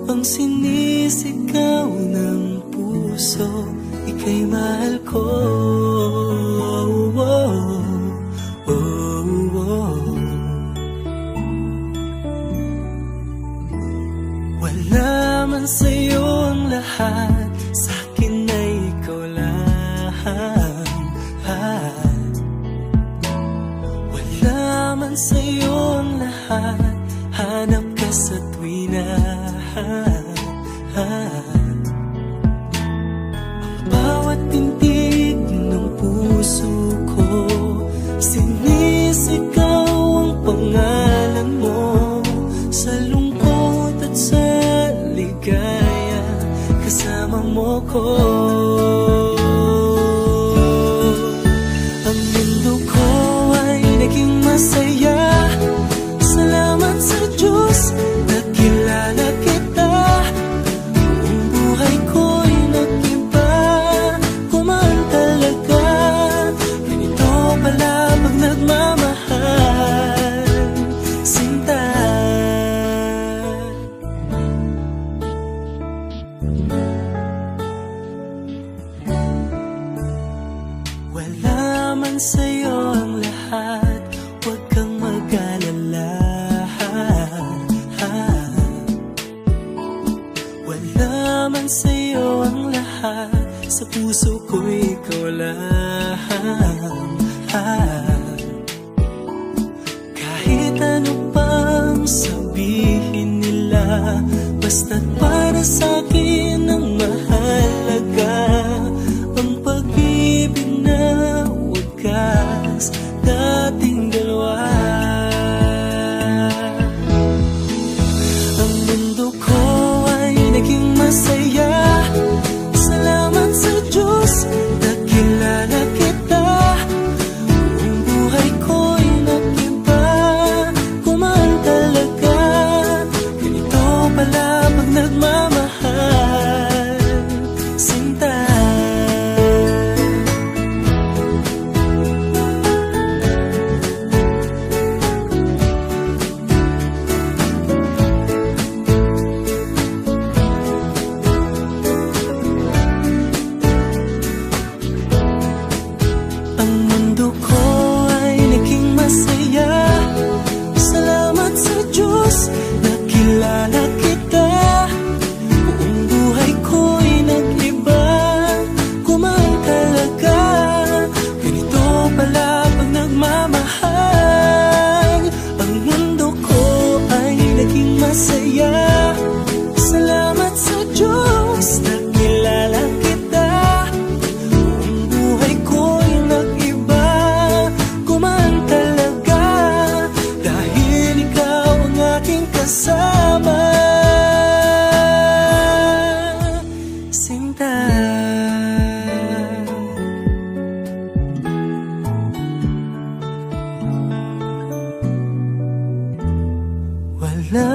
A: Ang sinisigaw ng puso, ika'y mahal ko. Wala man sa'yo ang lahat, sa'kin ay ikaw lang. man sa'yo ang lahat, hanap ka sa tuwina. Ang bawat tintig ng puso ko, sinisigaw ang pangalan mo. Sa lungkot at sa ligaya, kasama mo ko. Ang mundo ko ay naging masaya. Salamat sa Diyos, nakilala kita. Buong buhay ko'y nag-iba, kumaan talaga. Ganito pala pag nagmamahal, sinta. Wala man sa'yo ang lahat, huwag kang mag-alala. Wala man sa'yo ang lahat, sa puso ko ikaw lang. Kahit ano pang sabihin nila, basta't para sa'kin ang mahalaga. Ang pag-ibig na wagas, dating dalawa. Ang mundo ko ay naging masaya. Salamat sa Diyos, nakilala kita. Buong buhay ko'y nag-iba, kumaan talaga. Ganito pala pag nagmamahal, sinta. Ang mundo ko ay naging masaya. Salamat sa Diyos, nakilala kita. Buong buhay ko'y nag-iba, kumaan talaga. Ganito pala pag nagmamahal. Ang mundo ko ay naging masaya. Salamat sa Diyos, nakilala kita. Buong buhay ko'y nag-iba, kumaan talaga. Dahil ikaw ang aking kasama, sinta. Wala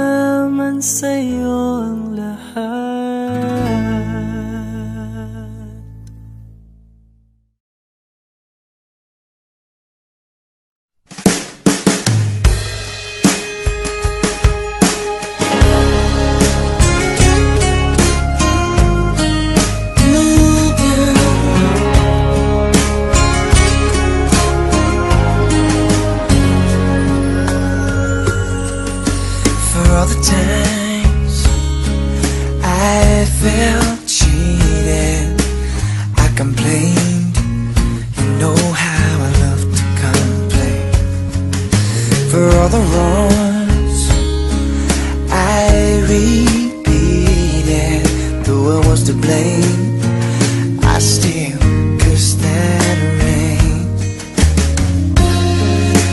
A: man sa'yo ang lahat. For all the times I felt cheated, I complained. You know how I love to complain. For all the wrongs I repeated, though I was to blame, I still cursed that rain.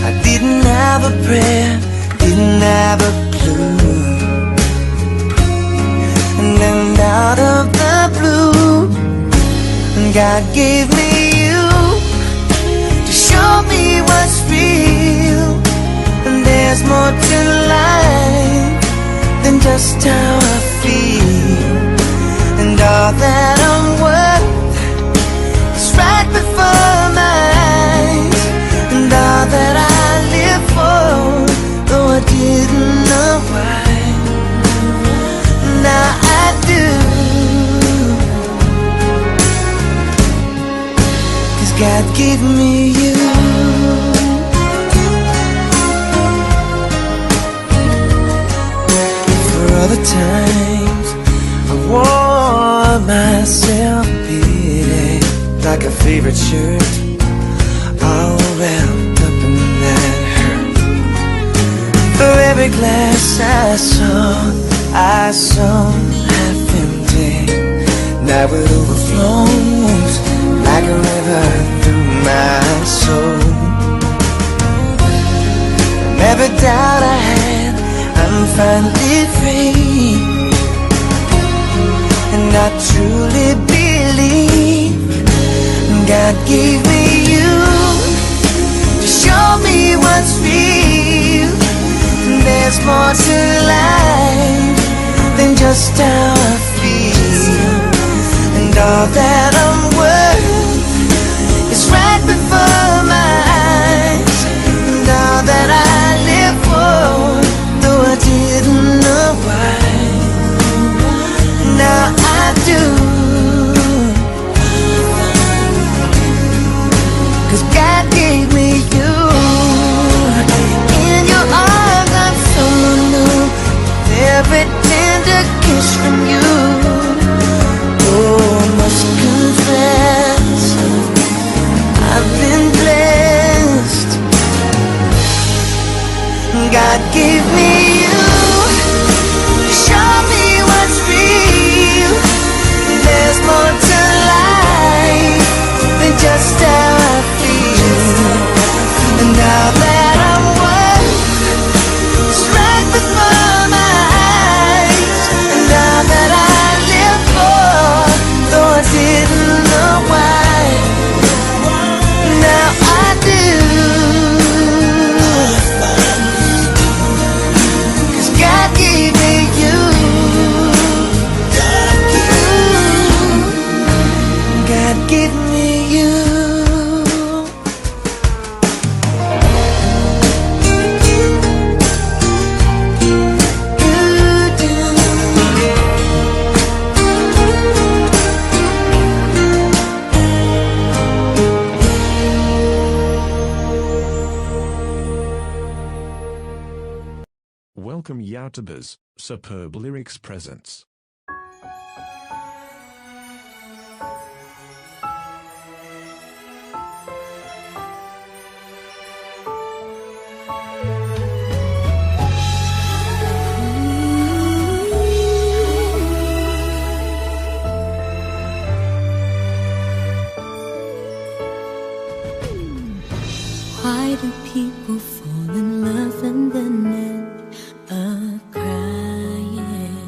A: I didn't have a prayer, didn't have a clue, and then out of the blue, God gave me you to show me what's real. And there's more to life than just how I feel. And all that I'm worth is right before my eyes. And all that I live for, though I didn't know why, now I do. 'Cause God gave me you. For all the times I wore myself beating like a favorite shirt, all wrapped up in that hurt. every glass I saw half empty. Now it overflows like a river through my soul. From every doubt I had, I'm finally free. And I truly believe God gave me you to show me what's real. There's more to life than just how I feel. And all that I'm worth is right before my eyes. And all that I live for, though I didn't know why, now I do. 'Cause God gave me you. In your arms I'm so new. Every tender kiss from you. Oh, I must confess, I've been blessed. God gave me you to show me what's real. There's more to life than just how I feel. And now that I'm worth is right before my eyes. And now that I live for, though I didn't know why, now I do. 'Cause God gave me you. God gave me you.
F: Welcome Yautabas, Superb Lyrics Presents.
B: Why do people fall in love and then end up crying?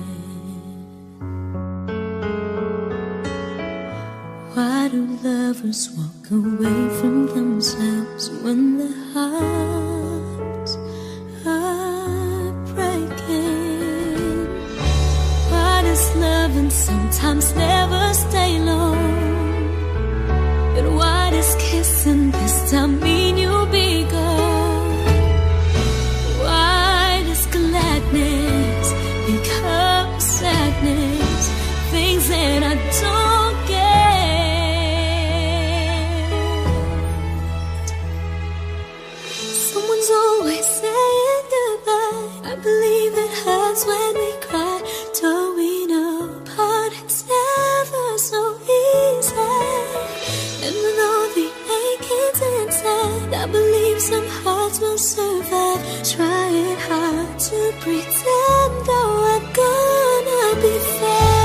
B: Why do lovers walk away from themselves when their hearts are breaking? Why does loving sometimes never stay long? And why does kissing this time mean you'll be gone? Why does gladness become sadness? Things that I don't get. Someone's always saying goodbye. I believe it hurts when we cry. Towing apart, it's never so easy. And with all the aching's inside, I believe some hearts will survive. Trying hard to pretend, though I'm gonna be fine.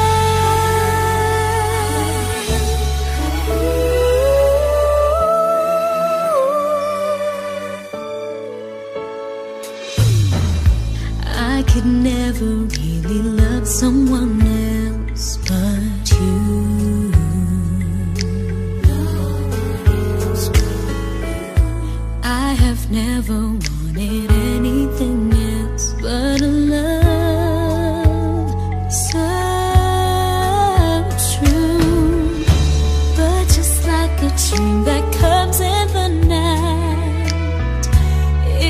B: I could never really love someone else but you. I have never wanted anything else but a love so true. But just like a dream that comes in the night,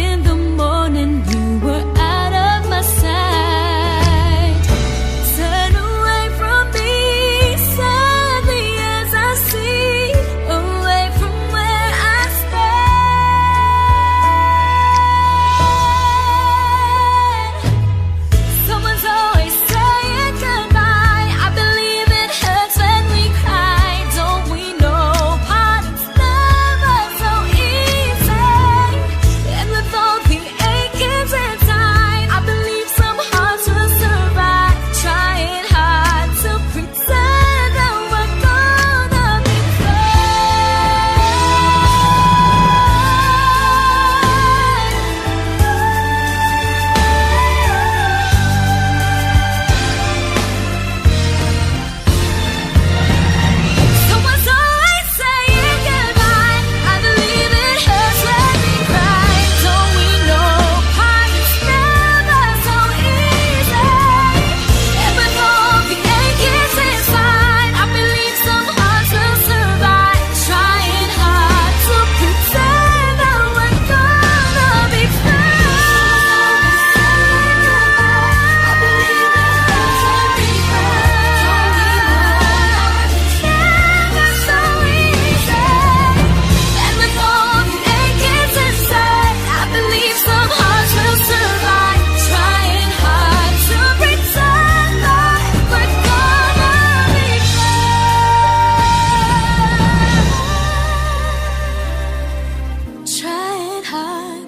B: in the morning you were out of my sight. Turn away from me sadly as I see, away from where I stand.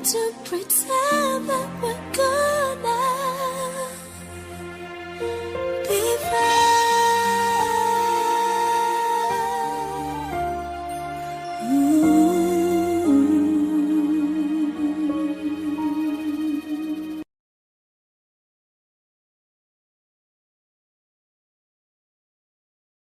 B: to pretend that we're